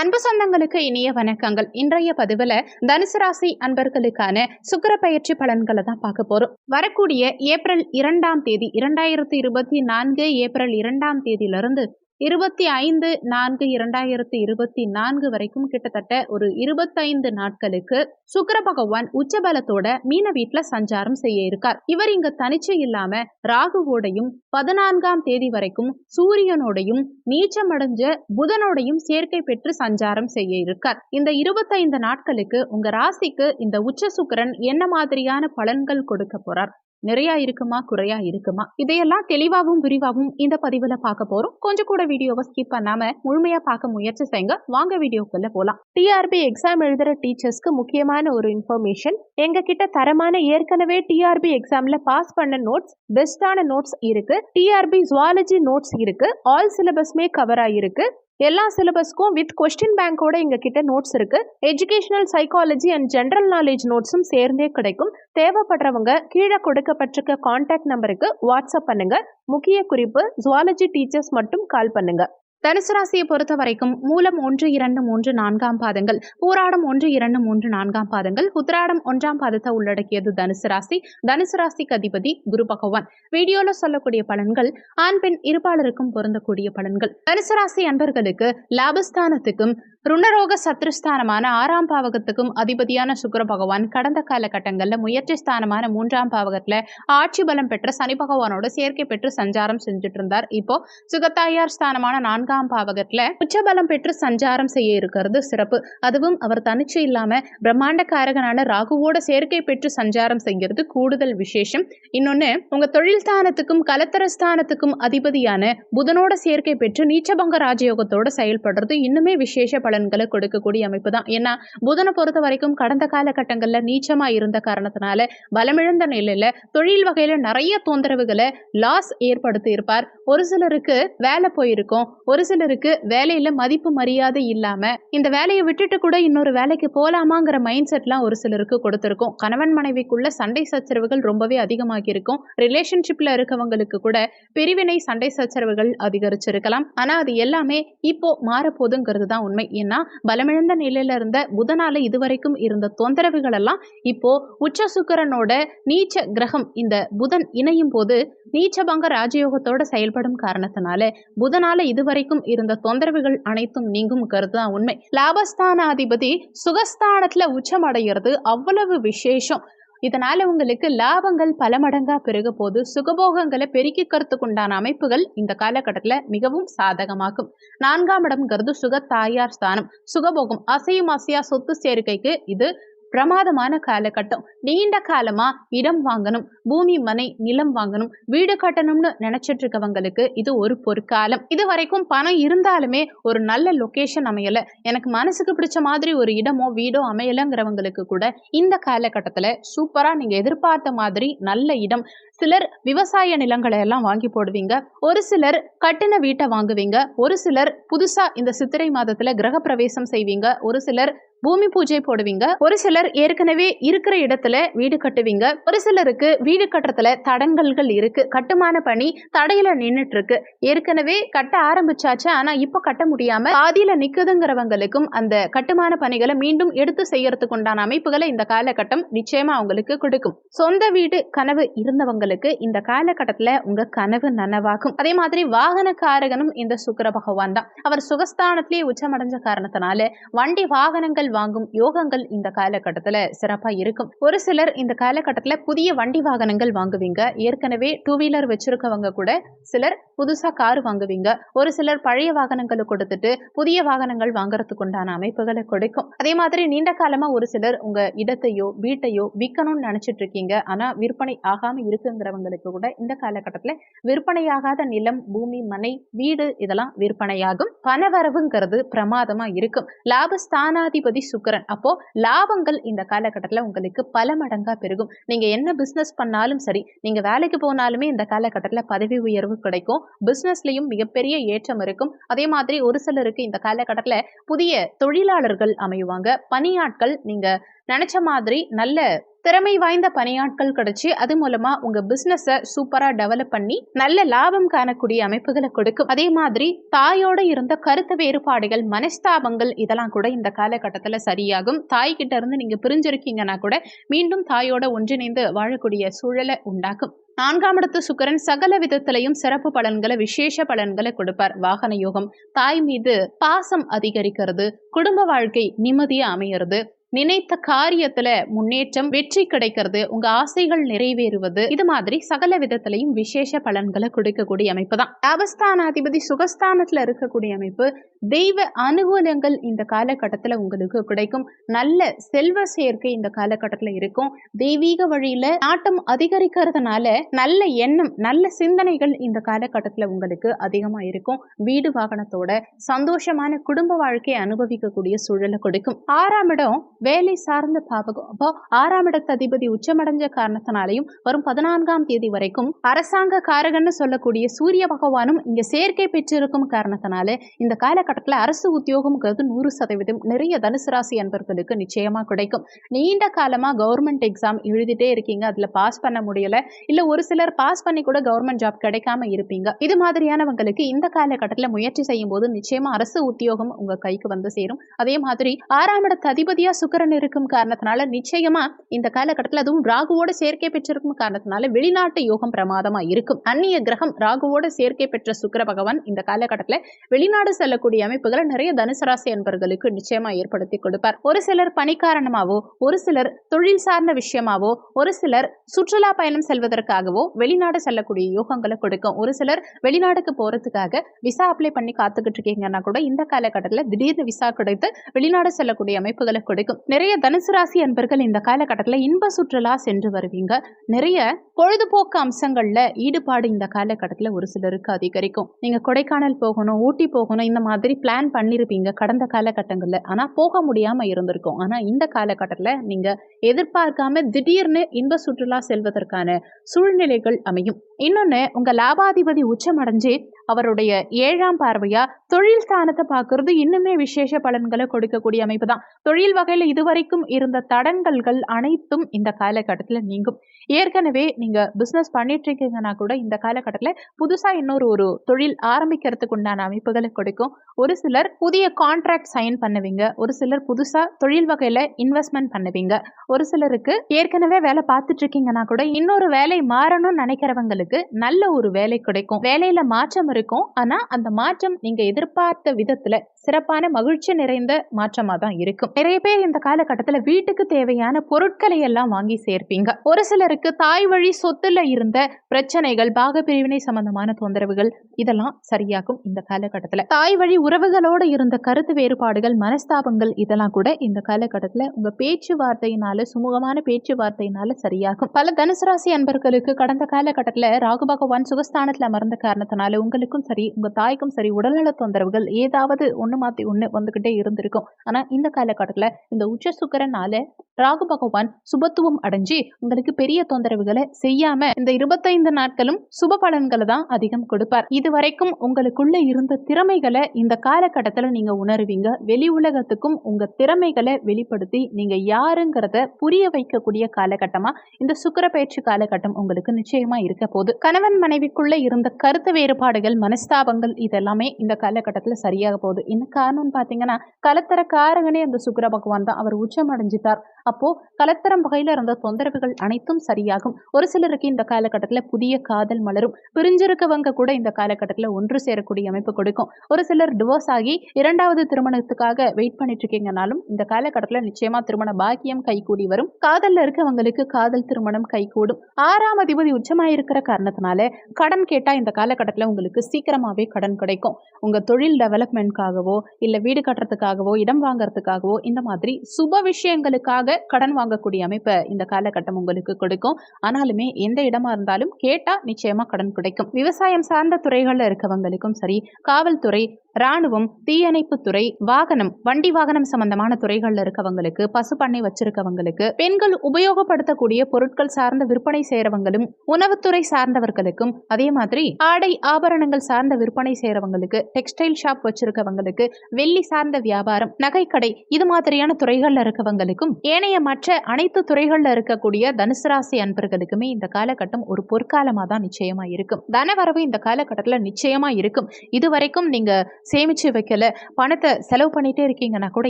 அன்பு சொந்தங்களுக்கு இனிய வணக்கங்கள். இன்றைய பதிவுல தனுசு ராசி அன்பர்களுக்கான சுக்கிர பயிற்சி பலன்களை தான் பார்க்க போறோம். வரக்கூடிய ஏப்ரல் 2ஆம் தேதி 2024 ஏப்ரல் 2ஆம் தேதியிலிருந்து 25/4/2024 வரைக்கும் கிட்டத்தட்ட ஒரு 25 நாட்களுக்கு சுக்கிர பகவான் உச்சபலத்தோட மீன வீட்டுல சஞ்சாரம் செய்ய இருக்கார். இவர் இங்க தனிச்சு இல்லாம ராகுவோடையும் 14ஆம் தேதி வரைக்கும் சூரியனோடையும் நீச்சமடைஞ்ச புதனோடையும் சேர்க்கை பெற்று சஞ்சாரம் செய்ய இருக்கார். இந்த 25 நாட்களுக்கு உங்க ராசிக்கு இந்த உச்ச சுக்கிரன் என்ன மாதிரியான பலன்கள் கொடுக்க போறார், நிறைய இருக்குமா குறையா இருக்குமா, இதையெல்லாம் தெளிவாகவும் விரிவாகவும் இந்த பதிவுல பார்க்க போறோம். கொஞ்சம் கூட வீடியோவை ஸ்கிப் பண்ணாம முழுமையா பார்க்க முயற்சி செய்யுங்க. வாங்க வீடியோக்குள்ள போலாம். டிஆர்பி எக்ஸாம் எழுதுற டீச்சர்ஸ்க்கு முக்கியமான ஒரு இன்ஃபர்மேஷன், எங்க கிட்ட தரமான ஏற்கனவே டிஆர்பி எக்ஸாம்ல பாஸ் பண்ண நோட்ஸ், பெஸ்டான நோட்ஸ் இருக்கு. டிஆர்பி ஜுவாலஜி நோட்ஸ் இருக்கு. ஆல் சிலபஸ்மே கவர் ஆயிருக்கு. எல்லா சிலபஸ்க்கும் வித் கொஸ்டின் பேங்கோட எங்க கிட்ட நோட்ஸ் இருக்கு. Educational psychology and general knowledge நோட்ஸும் சேர்ந்தே கிடைக்கும். தேவைப்படுறவங்க கீழே கொடுக்கப்பட்டிருக்க கான்டாக்ட் நம்பருக்கு வாட்ஸ்அப் பண்ணுங்க. முக்கிய குறிப்பு, ஜுவாலஜி டீச்சர்ஸ் மட்டும் கால் பண்ணுங்க. தனுசு ராசியை பொறுத்த வரைக்கும் மூலம் 1, 2, 3, 4ஆம் பாதங்கள், பூராடம் 1, 2, 3, 4ஆம் பாதங்கள், உத்திராடம் 1ஆம் பாதத்தை உள்ளடக்கியது தனுசு ராசி. தனுசு ராசிக்கு அதிபதி குரு பகவான். வீடியோல சொல்லக்கூடிய பலன்கள் ஆண் பெண் இருபாலருக்கும் பொருந்தக்கூடிய பலன்கள். தனுசு ராசி அன்பர்களுக்கு லாபஸ்தானத்துக்கும் ருணரோக சத்ருஸ்தானமான 6ஆம் பாவகத்துக்கும் அதிபதியான சுக்கிர பகவான் கடந்த காலகட்டங்கள்ல முயற்சி ஸ்தானமான 3ஆம் பாவகத்துல ஆட்சி பலம் பெற்ற சனி பகவானோட சேர்க்கை பெற்று சஞ்சாரம் செஞ்சுட்டு இருந்தார். இப்போ சுகத்தாயார் ஸ்தானமான 4ஆம் பாவகத்துல உச்சபலம் பெற்று சஞ்சாரம் செய்ய இருக்கிறது சிறப்பு. அதுவும் அவர் தனிச்சு இல்லாம பிரம்மாண்ட காரகனான ராகுவோட சேர்க்கை பெற்று சஞ்சாரம் செய்கிறது கூடுதல் விசேஷம். இன்னொன்னு, உங்க தொழில் ஸ்தானத்துக்கும் கலத்தர ஸ்தானத்துக்கும் அதிபதியான புதனோட சேர்க்கை பெற்று நீச்சபங்க ராஜயோகத்தோட செயல்படுறது இன்னுமே விசேஷ பலன்களை கொடுக்கக்கூடிய அமைப்பு தான். ஏன்னா புதனை பொறுத்த வரைக்கும் கடந்த காலகட்டங்கள்ல நீச்சமா இருந்த காரணத்தினால பலமிழந்த நிலையில தொழில் வகையில நிறைய தொந்தரவுகளை லாஸ் ஏற்படுத்தி இருப்பார். ஒரு சிலருக்கு வேலை போயிருக்கும், ஒரு சிலருக்கு வேலையில மதிப்பு மரியாதை இல்லாம இந்த வேலையை விட்டுட்டு கூட இன்னொரு வேலைக்கு போலாமாங்கிற மைண்ட் செட்லாம் ஒரு சிலருக்கு கொடுத்திருக்கும். கணவன் மனைவிக்குள்ள சண்டை சச்சரவுகள் ரொம்பவே அதிகமாகி இருக்கும். ரிலேஷன்ஷிப்ல இருக்கவங்களுக்கு கூட பிரிவினை சண்டை சச்சரவுகள் அதிகரிச்சிருக்கலாம். ஆனா அது எல்லாமே இப்போ மாறப்போகுதுங்கிறது தான் உண்மை. ஏன்னா பலமிழந்த நிலையில இருந்த புதனால இதுவரைக்கும் இருந்த தொந்தரவுகள் எல்லாம் இப்போ உச்ச சுக்கிரனோட நீச்ச கிரகம் இந்த புதன் இணையும் போது நீச்சபங்க ராஜயோகத்தோட செயல்படும் காரணத்தினால புதனால இதுவரைக்கும் இருந்த தொந்தரவுகள் அனைத்தும் நீங்கும் கருத்து தான் உண்மை. லாபஸ்தானாதிபதி சுகஸ்தானத்துல உச்சமடைகிறது அவ்வளவு விசேஷம். இதனால உங்களுக்கு லாபங்கள் பல மடங்கா பெருக போது சுகபோகங்களை பெருக்கிக்கிறதுக்கு உண்டான அமைப்புகள் இந்த காலகட்டத்துல மிகவும் சாதகமாகும். 4ஆம் இடம்ங்கிறது சுகத்தாயார் ஸ்தானம். சுகபோகம், அசையும் அசையா சொத்து சேர்க்கைக்கு இது பிரமாதமான காலகட்டம். நீண்ட காலமா இடம் வாங்கணும், பூமி மனை நிலம் வாங்கணும், வீடு கட்டணும்னு நினைச்சிட்டு இருக்கவங்களுக்கு இது ஒரு பொற்காலம். இது வரைக்கும் பணம் இருந்தாலுமே ஒரு நல்ல லொகேஷன் அமையல, எனக்கு மனசுக்கு பிடிச்ச மாதிரி ஒரு இடமோ வீடோ அமையலங்கிறவங்களுக்கு கூட இந்த காலகட்டத்துல சூப்பரா நீங்க எதிர்பார்த்த மாதிரி நல்ல இடம். சிலர் விவசாய நிலங்களை எல்லாம் வாங்கி போடுவீங்க, ஒரு சிலர் கட்டின வீட்டை வாங்குவீங்க, ஒரு சிலர் புதுசா இந்த சித்திரை மாதத்துல கிரக பிரவேசம் செய்வீங்க, ஒரு சிலர் பூமி பூஜை போடுவீங்க, ஒரு சிலர் ஏற்கனவே இருக்கிற இடத்துல வீடு கட்டுவீங்க, ஒரு சிலருக்கு வீடு கட்டுறதுல தடங்கல்கள் இருக்கு, கட்டுமான பணி தடையில நின்றுட்டு இருக்கு, ஏற்கனவே கட்ட ஆரம்பிச்சாச்சு ஆனா இப்ப கட்ட முடியாம பாதியில நிக்குதுங்கிறவங்களுக்கும் அந்த கட்டுமான பணிகளை மீண்டும் எடுத்து செய்யறதுக்கு உண்டான அமைப்புகளை இந்த காலகட்டம் நிச்சயமா அவங்களுக்கு கொடுக்கும். சொந்த வீடு கனவு இருந்தவங்களுக்கு இந்த காலகட்டத்துல உங்க கனவு நனவாகும். அதே மாதிரி வாகன காரகனும் இந்த சுக்கிர பகவான் தான். அவர் சுகஸ்தானத்திலேயே உச்சமடைஞ்ச காரணத்தினால வண்டி வாகனங்கள் வாங்கும் யோகங்கள் இந்த காலகட்டத்துல சிறப்பா இருக்கும். ஒரு சிலர் இந்த காலகட்டத்துல புதிய வண்டி வாகனங்கள் வாங்குவீங்க. ஏற்கனவே 2 வீலர் வச்சிருக்கவங்க கூட சிலர் புதுசா கார் வாங்குவீங்க. ஒரு சிலர் பழைய வாகனங்களை கொடுத்துட்டு புதிய வாகனங்கள் வாங்குறதுக்கு உண்டான அமைப்புகளை கொடுக்கும். அதே மாதிரி நீண்ட காலமா ஒரு சிலர் உங்க இடத்தையோ வீட்டையோ விற்கணும்னு நினைச்சிட்டு இருக்கீங்க, ஆனா விற்பனை ஆகாம இருக்குங்கிறவங்களுக்கு கூட இந்த காலகட்டத்துல விற்பனையாகாத நிலம், பூமி, மனை, வீடு இதெல்லாம் விற்பனையாகும். பணவரவுங்கிறது பிரமாதமா இருக்கும். லாபஸ்தானாதிபதி சுக்கிரன். அப்போ லாபங்கள் இந்த காலகட்டத்தில் உங்களுக்கு பல மடங்கா பெருகும். நீங்க என்ன பிசினஸ் பண்ணாலும் சரி, நீங்க வேலைக்கு போனாலுமே இந்த காலகட்டத்தில் பதவி உயர்வு கிடைக்கும். பிசினஸ்லயும் மிகப்பெரிய ஏற்றம் இருக்கும். அதே மாதிரி ஒரு சிலருக்கு இந்த காலகட்டத்தில் புதிய தொழிலாளர்கள் அமைவாங்க. பணியாட்கள் நீங்க நினைச்ச மாதிரி நல்ல திறமை வாய்ந்த பணியாட்கள் கிடைச்சி அது மூலமா உங்க பிசினஸ சூப்பரா டெவலப் பண்ணி நல்ல லாபம் காணக்கூடிய அமைப்புகளை கொடுக்கும். அதே மாதிரி தாயோட இருந்த கருத்து வேறுபாடுகள், மனஸ்தாபங்கள் இதெல்லாம் கூட இந்த காலகட்டத்துல சரியாகும். தாய் கிட்ட இருந்து நீங்க பிரிஞ்சிருக்கீங்கன்னா கூட மீண்டும் தாயோட ஒன்றிணைந்து வாழக்கூடிய சூழலை உண்டாக்கும். 4ஆம் இடத்து சுக்கிரன் சகல விதத்திலையும் சிறப்பு பலன்களை, விசேஷ பலன்களை கொடுப்பார். வாகன யோகம், தாய் மீது பாசம் அதிகரிக்கிறது, குடும்ப வாழ்க்கை நிம்மதியா அமையிறது, நினைத்த காரியத்துல முன்னேற்றம், வெற்றி கிடைக்கிறது, உங்க ஆசைகள் நிறைவேறுவது, இது மாதிரி சகல விதத்திலையும் விசேஷ பலன்களை கொடுக்கக்கூடிய அமைப்பு தான். லாபஸ்தானாதிபதி சுகஸ்தானத்துல இருக்கக்கூடிய அமைப்பு. தெய்வ அனுகூலங்கள் இந்த காலகட்டத்துல உங்களுக்கு கிடைக்கும். நல்ல செல்வ சேர்க்கை இந்த காலகட்டத்துல இருக்கும். தெய்வீக வழியில நாட்டம் அதிகரிக்கிறதுனால நல்ல எண்ணம், நல்ல சிந்தனைகள் இந்த காலகட்டத்துல உங்களுக்கு அதிகமா இருக்கும். வீடு வாகனத்தோட சந்தோஷமான குடும்ப வாழ்க்கையை அனுபவிக்கக்கூடிய சூழலை கொடுக்கும். 6ஆம் இடம் வேலை சார்ந்த பாவகம். அப்போ 6ஆம் இடத்து அதிபதி உச்சமடைஞ்ச காரணத்தினாலையும் வரும் 14ஆம் தேதி வரைக்கும் அரசாங்க காரகன்னு சொல்லக்கூடிய சூரிய பகவானும் இங்க சேர்க்கை பெற்றிருக்கும் காரணத்தினால இந்த காலகட்டத்தில் அரசு உத்தியோகம்ங்கிறது 100% நிறைய தனுசு ராசி அன்பர்களுக்கு நிச்சயமா கிடைக்கும். நீண்ட காலமா கவர்மெண்ட் எக்ஸாம் எழுதிட்டே இருக்கீங்க, அதுல பாஸ் பண்ண முடியல, இல்ல ஒரு சிலர் பாஸ் பண்ணி கூட கவர்மெண்ட் ஜாப் கிடைக்காம இருப்பீங்க. இது மாதிரியானவங்களுக்கு இந்த காலகட்டத்தில் முயற்சி செய்யும் போது நிச்சயமா அரசு உத்தியோகம் உங்க கைக்கு வந்து சேரும். அதே மாதிரி 6ஆம் இடத்து அதிபதியா சுக்கிரன் இருக்கும் காரணத்தினால நிச்சயமா இந்த காலகட்டத்தில், அதுவும் ராகுவோட சேர்க்கை பெற்றிருக்கும் காரணத்தினால வெளிநாட்டு யோகம் பிரமாதமா இருக்கும். அந்நிய கிரகம் ராகுவோட சேர்க்கை பெற்ற சுக்கிர பகவான் இந்த காலகட்டத்தில் வெளிநாடு செல்லக்கூடிய அமைப்புகளை நிறைய தனுசு ராசி அன்பர்களுக்கு நிச்சயமா ஏற்படுத்தி கொடுப்பார். ஒரு சிலர் பணி காரணமாவோ, ஒரு சிலர் தொழில் சார்ந்த விஷயமாவோ, ஒரு சிலர் சுற்றுலா பயணம் செல்வதற்காகவோ வெளிநாடு செல்லக்கூடிய யோகங்களை கொடுக்கும். ஒரு சிலர் வெளிநாடுக்கு போறதுக்காக விசா அப்ளை பண்ணி காத்துக்கிட்டு இருக்கீங்கன்னா கூட இந்த காலகட்டத்தில் திடீர்னு விசா கிடைத்து வெளிநாடு செல்லக்கூடிய அமைப்புகளை கொடுக்கும். நிறைய தனுசு ராசி அன்பர்கள் இந்த காலகட்டத்தில் இன்ப சுற்றுலா சென்று வருவீங்க. நிறைய பொழுதுபோக்கு அம்சங்கள்ல ஈடுபாடு இந்த காலகட்டத்தில் ஒரு சிலருக்கு அதிகரிக்கும். நீங்க கொடைக்கானல் போகணும், ஊட்டி போகணும், இந்த மாதிரி பிளான் பண்ணிருப்பீங்க கடந்த காலகட்டங்கள்ல. ஆனா போக முடியாம இருந்திருக்கும். ஆனா இந்த காலகட்டத்தில் நீங்க எதிர்பார்க்காம திடீர்னு இன்ப சுற்றுலா செல்வதற்கான சூழ்நிலைகள் அமையும். இன்னொன்னு, உங்க லாபாதிபதி உச்சமடைஞ்சு அவருடைய 7ஆம் பார்வையா தொழில் ஸ்தானத்தை பார்க்கறது இன்னுமே விசேஷ பலன்களை கொடுக்கக்கூடிய அமைப்பு தான். தொழில் வகையில இதுவரைக்கும் இருந்த தடங்கல்கள் அனைத்தும் இந்த காலகட்டத்தில் நீங்கும். ஏற்கனவே நீங்க பிசினஸ் பண்ணிட்டு இருக்கீங்கன்னா கூட இந்த காலகட்டத்தில் புதுசா இன்னொரு தொழில் ஆரம்பிக்கிறதுக்கு உண்டான அமைப்புகளை கொடுக்கும். ஒரு சிலர் புதிய கான்ட்ராக்ட் சைன் பண்ணுவீங்க, ஒரு சிலர் புதுசா தொழில் வகையில இன்வெஸ்ட்மெண்ட் பண்ணுவீங்க, ஒரு சிலருக்கு ஏற்கனவே வேலை பார்த்துட்டு இருக்கீங்கன்னா கூட இன்னொரு வேலை மாறணும்னு நினைக்கிறவங்களுக்கு நல்ல ஒரு வேலை கிடைக்கும். வேலையில மாற்றம் இருக்கும். ஆனா அந்த மாற்றம் நீங்க எதிர்பார்த்த விதத்துல சிறப்பான மகிழ்ச்சி நிறைந்த மாற்றமா தான் இருக்கும். நிறைய பேர் இந்த காலகட்டத்துல வீட்டுக்கு தேவையான பொருட்களை எல்லாம் வாங்கி சேர்ப்பீங்க. ஒரு சிலருக்கு தாய் வழி சொத்துல இருந்த பிரச்சனைகள், பாக பிரிவினை சம்பந்தமான தொந்தரவுகள் இதெல்லாம் சரியாகும். இந்த காலகட்டத்துல தாய் வழி உறவுகளோட இருந்த கருத்து வேறுபாடுகள், மனஸ்தாபங்கள் இதெல்லாம் கூட இந்த காலகட்டத்துல உங்க பேச்சுவார்த்தையினால, சுமூகமான பேச்சுவார்த்தையினால சரியாகும். பல தனுசு ராசி அன்பர்களுக்கு கடந்த காலகட்டத்துல ராகு பகவான் சுகஸ்தானத்துல அமர்ந்த காரணத்தினால உங்களுக்கும் சரி, உங்க தாய்க்கும் சரி உடல்நல தொந்தரவுகள் ஏதாவது ஒண்ணு மாத்தி ஒண்ணு வந்துகிட்டே இருந்திருக்கும். ஆனா இந்த காலகட்டத்துல இந்த உச்ச சுக்கிரனால ராகு பகவான் சுபத்துவம் அடைஞ்சு உங்களுக்கு பெரிய தொந்தரவுகளை செய்யாம இந்த 25 நாட்களும் சுப பலன்களை தான் அதிகம் கொடுப்பார். இதுவரைக்கும் உங்களுக்குள்ள இருந்த திறமைகளை இந்த காலகட்டத்துல நீங்க உணர்வீங்க. வெளி உலகத்துக்கும் உங்க திறமைகளை வெளிப்படுத்தி நீங்க யாருங்கிறத புரிய வைக்கக்கூடிய காலகட்டமா இந்த சுக்கிர பயிற்சி காலகட்டம் உங்களுக்கு நிச்சயமா இருக்க போகுது. கணவன் மனைவிக்குள்ள இருந்த கருத்து வேறுபாடுகள், மனஸ்தாபங்கள் இதெல்லாமே இந்த காலகட்டத்துல சரியாக போகுது. என்ன காரணம் பாத்தீங்கன்னா, கலத்தர காரகனே அந்த சுக்கிர பகவான் தான். அவர் உச்சம் அடைஞ்சிட்டார். அப்போ கலத்தரம் வகையில இருந்த தொந்தரவுகள் அனைத்தும் சரியாகும். ஒரு சிலருக்கு இந்த காலகட்டத்துல புதிய காதல் மலரும். பிரிஞ்சிருக்கவங்க கூட இந்த காலகட்டத்துல ஒன்று சேரக்கூடிய அமைப்பு கொடுக்கும். ஒரு சிலர் டிவோர்ஸ் ஆகி 2வது திருமணத்துக்காக வெயிட் பண்ணிட்டு இருக்கீங்கனாலும் இந்த காலகட்டத்துல நிச்சயமா திருமண பாக்கியம் கைகூடி வரும். காதல்ல இருக்கவங்களுக்கு காதல் திருமணம் கைகூடும். 6ஆம் அதிபதி உச்சமாயிருக்கிற காரணத்தினால கடன் கேட்டா இந்த காலகட்டத்துல உங்களுக்கு சீக்கிரமாவே கடன் கிடைக்கும். உங்க தொழில் டெவலப்மெண்ட்காகவோ, இல்ல வீடு கட்டுறதுக்காகவோ, இடம் வாங்கறதுக்காகவோ, இந்த மாதிரி சுப விஷயங்களுக்காக கடன் வாங்கக்கூடிய அமைப்பை இந்த காலகட்டம் உங்களுக்கு கொடுக்கும். ஆனாலுமே எந்த இடமா இருந்தாலும் கேட்டா நிச்சயமா கடன் கிடைக்கும். விவசாயம் சார்ந்த துறைகள்ல இருக்கவங்களுக்கும் சரி, காவல்துறை, ராணுவம், தீயணைப்பு துறை, வாகனம், வண்டி வாகனம் சம்பந்தமான துறைகள்ல இருக்கவங்களுக்கு, பசு பண்ணை வச்சிருக்கவங்களுக்கு, பெண்கள் உபயோகப்படுத்தக்கூடிய பொருட்கள் சார்ந்த விற்பனை செய்யறவங்களும், உணவுத்துறை சார்ந்த சார்ந்தவர்களுக்கும், அதே மாதிரி ஆடை ஆபரணங்கள் சார்ந்த விற்பனை செய்யறவங்களுக்கு, டெக்ஸ்டைல் ஷாப் வச்சிருக்கவங்களுக்கு, வெள்ளி சார்ந்த வியாபாரம், நகைக்கடை இது மாதிரியான துறைகள்ல இருக்கவங்களுக்கும், ஏனைய மற்ற அனைத்து துறைகள்ல இருக்கக்கூடிய தனுசு ராசி அன்பர்களுக்குமே இந்த காலகட்டம் ஒரு பொற்காலமா தான் நிச்சயமா இருக்கும். தனவரவு இந்த காலகட்டத்துல நிச்சயமா இருக்கும். இதுவரைக்கும் நீங்க சேமிச்சு வைக்கல, பணத்தை செலவு பண்ணிட்டே இருக்கீங்கன்னா கூட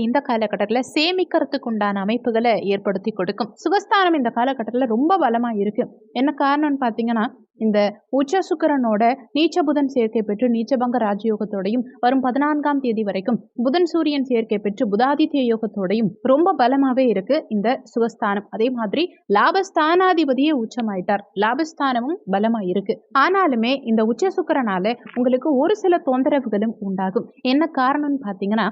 இந்த காலகட்டத்துல சேமிக்கிறதுக்கு உண்டான அமைப்புகளை ஏற்படுத்தி கொடுக்கும். சுகஸ்தானம் இந்த காலகட்டத்துல ரொம்ப பலமா இருக்கு. என்ன காரணம்னு பாத்தீங்கன்னா, இந்த உச்ச சுக்கிரனோட நீச்ச புதன் சேர்க்கை பெற்று நீச்சபங்க ராஜயோகத்தோடையும் வரும் 14ஆம் தேதி வரைக்கும் புதன் சூரியன் சேர்க்கை பெற்று புதாதித்ய யோகத்தோடையும் ரொம்ப பலமாவே இருக்கு இந்த சுகஸ்தானம். அதே மாதிரி லாபஸ்தானாதிபதியே உச்சமாயிட்டார், லாபஸ்தானமும் பலமா இருக்கு. ஆனாலுமே இந்த உச்ச சுக்கிரனால உங்களுக்கு ஒரு சில தொந்தரவுகளும் உண்டாகும். என்ன காரணம்னு பாத்தீங்கன்னா,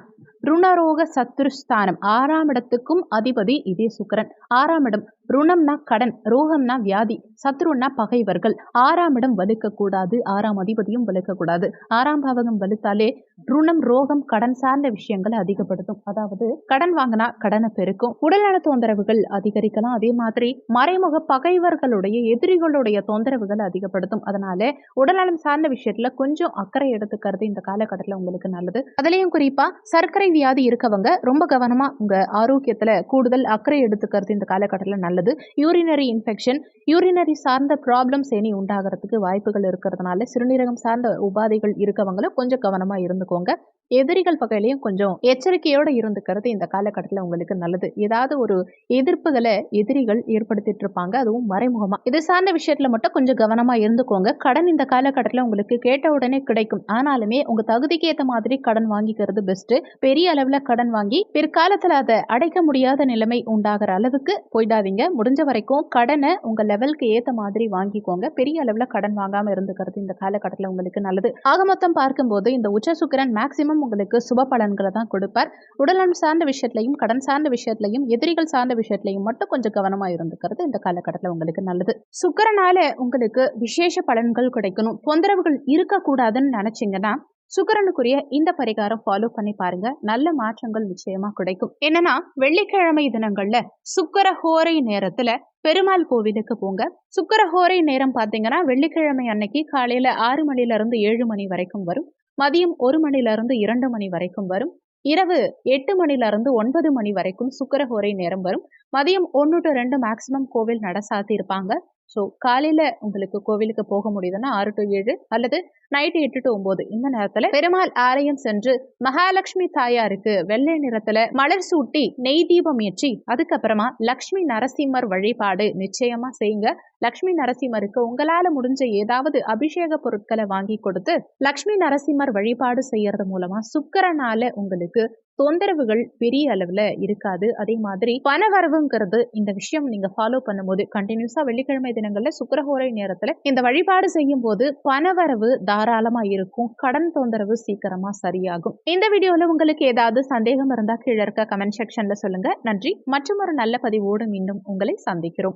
ருணரோக சத்துருஸ்தானம் 6ஆம் இடத்துக்கும் அதிபதி இதே சுக்கிரன். 6ஆம் இடம் ருணம்னா கடன், ரோகம்னா வியாதி, சத்ருன்னா பகைவர்கள். 6ஆம் இடம் வலுக்க கூடாது, 6ஆம் அதிபதியும் வலுக்க கூடாது. 6ஆம் பாவகம் வலுத்தாலே ருணம், ரோகம், கடன் சார்ந்த விஷயங்களை அதிகப்படுத்தும். அதாவது கடன் வாங்கினா கடனை பெருக்கும், உடல்நல தொந்தரவுகள் அதிகரிக்கலாம். அதே மாதிரி மறைமுக பகைவர்களுடைய எதிரிகளுடைய தொந்தரவுகள் அதிகப்படுத்தும். அதனால உடல்நலம் சார்ந்த விஷயத்துல கொஞ்சம் அக்கறை எடுத்துக்கிறது இந்த காலகட்டத்தில் உங்களுக்கு நல்லது. அதுலயும் குறிப்பா சர்க்கரை வியாதி இருக்கவங்க ரொம்ப கவனமா உங்க ஆரோக்கியத்துல கூடுதல் அக்கறை எடுத்துக்கிறது இந்த காலகட்டத்தில் நல்லது. யூரினரி இன்ஃபெக்ஷன், யூரினரி சார்ந்த ப்ராப்ளம்ஸ் இனி உண்டாகிறதுக்கு வாய்ப்புகள் இருக்கிறதுனால சிறுநீரகம் சார்ந்த உபாதைகள் இருக்கவங்களும் கொஞ்சம் கவனமா இருந்துக்கோங்க. எதிரிகள் வகையிலையும் கொஞ்சம் எச்சரிக்கையோட இருந்துக்கிறது இந்த காலகட்டத்தில் உங்களுக்கு நல்லது. ஏதாவது ஒரு எதிர்ப்புகளை எதிரிகள் ஏற்படுத்திட்டு இருப்பாங்க, அதுவும் மறைமுகமா. இது சார்ந்த விஷயத்துல மட்டும் கொஞ்சம் கவனமா இருந்துக்கோங்க. கடன் இந்த காலகட்டத்தில் உங்களுக்கு கேட்ட உடனே கிடைக்கும். ஆனாலுமே உங்க தகுதிக்கு ஏற்ற மாதிரி கடன் வாங்கிக்கிறது பெஸ்ட். பெரிய அளவுல கடன் வாங்கி பிற்காலத்துல அதை அடைக்க முடியாத நிலைமை உண்டாகிற அளவுக்கு போயிடாதீங்க. முடிஞ்ச வரைக்கும் கடனை உங்க லெவலுக்கு ஏத்த மாதிரி வாங்கிக்கோங்க. பெரிய அளவுல கடன் வாங்காம இருந்துக்கிறது இந்த காலகட்டத்தில் உங்களுக்கு நல்லது. ஆக மொத்தம் பார்க்கும்போது இந்த உச்ச சுக்கிரன் மேக்சிமம் உங்களுக்கு சுப பலன்களை தான் கொடுப்பார். உடல்நலம் சார்ந்த விஷயத்திலையும், கடன் சார்ந்த விஷயத்திலையும், எதிரிகள் சார்ந்த விஷயத்திலையும் மட்டும் கொஞ்சம் கவனமா இருந்துக்கிறது இந்த காலகட்டத்தில் உங்களுக்கு நல்லது. சுக்கிரனால உங்களுக்கு விசேஷ பலன்கள் கிடைக்கணும், தொந்தரவுகள் இருக்கக்கூடாதுன்னு நினைச்சீங்கன்னா சுக்கிரனுக்குரிய இந்த பரிகாரம் ஃபாலோ பண்ணி பாருங்க. நல்ல மாற்றங்கள் நிச்சயமா கிடைக்கும். என்னன்னா, வெள்ளிக்கிழமை தினங்கள்ல சுக்கிரஹோரை நேரத்துல பெருமாள் கோவிலுக்கு போங்க. சுக்கிரஹோரை நேரம் பாத்தீங்கன்னா வெள்ளிக்கிழமை அன்னைக்கு காலையில 6 மணில இருந்து 7 மணி வரைக்கும் வரும், மதியம் 1 மணில இருந்து 2 மணி வரைக்கும் வரும், இரவு 8 மணில இருந்து 9 மணி வரைக்கும் சுக்கிரஹோரை நேரம் வரும். மதியம் 1 to 2 மேக்சிமம் கோவில் நட சாத்தி இருப்பாங்க. ஸோ காலையில உங்களுக்கு கோவிலுக்கு போக முடியுதுன்னா 6 to 7 அல்லது நைட்டு 8 to 9 இந்த நேரத்துல பெருமாள் ஆலயம் சென்று மகாலட்சுமி தாயாருக்கு வெள்ளை நிறத்துல மலர் சூட்டி நெய் தீபம் ஏற்றி அதுக்கப்புறமா லக்ஷ்மி நரசிம்மர் வழிபாடு நிச்சயமா செய்யுங்க. லக்ஷ்மி நரசிம்மருக்கு உங்களால முடிஞ்ச ஏதாவது அபிஷேக பொருட்களை வாங்கி கொடுத்து லக்ஷ்மி நரசிம்மர் வழிபாடு செய்யறது மூலமா சுக்கிரனால உங்களுக்கு தொந்தரவுகள் பெரிய அளவுல இருக்காது. அதே மாதிரி பணவரவுங்கிறது இந்த விஷயம் நீங்க ஃபாலோ பண்ணும்போது கண்டினியூஸா வெள்ளிக்கிழமை தினங்கள்ல சுக்கிரஹோரை நேரத்துல இந்த வழிபாடு செய்யும் போது பணவரவு தாராளமா இருக்கும், கடன் தொந்தரவு சீக்கிரமா சரியாகும். இந்த வீடியோல உங்களுக்கு ஏதாவது சந்தேகம் இருந்தா கீழே இருக்க கமெண்ட் செக்ஷன்ல சொல்லுங்க. நன்றி. மற்றும் ஒரு நல்ல பதிவோடு மீண்டும் உங்களை சந்திக்கிறோம்.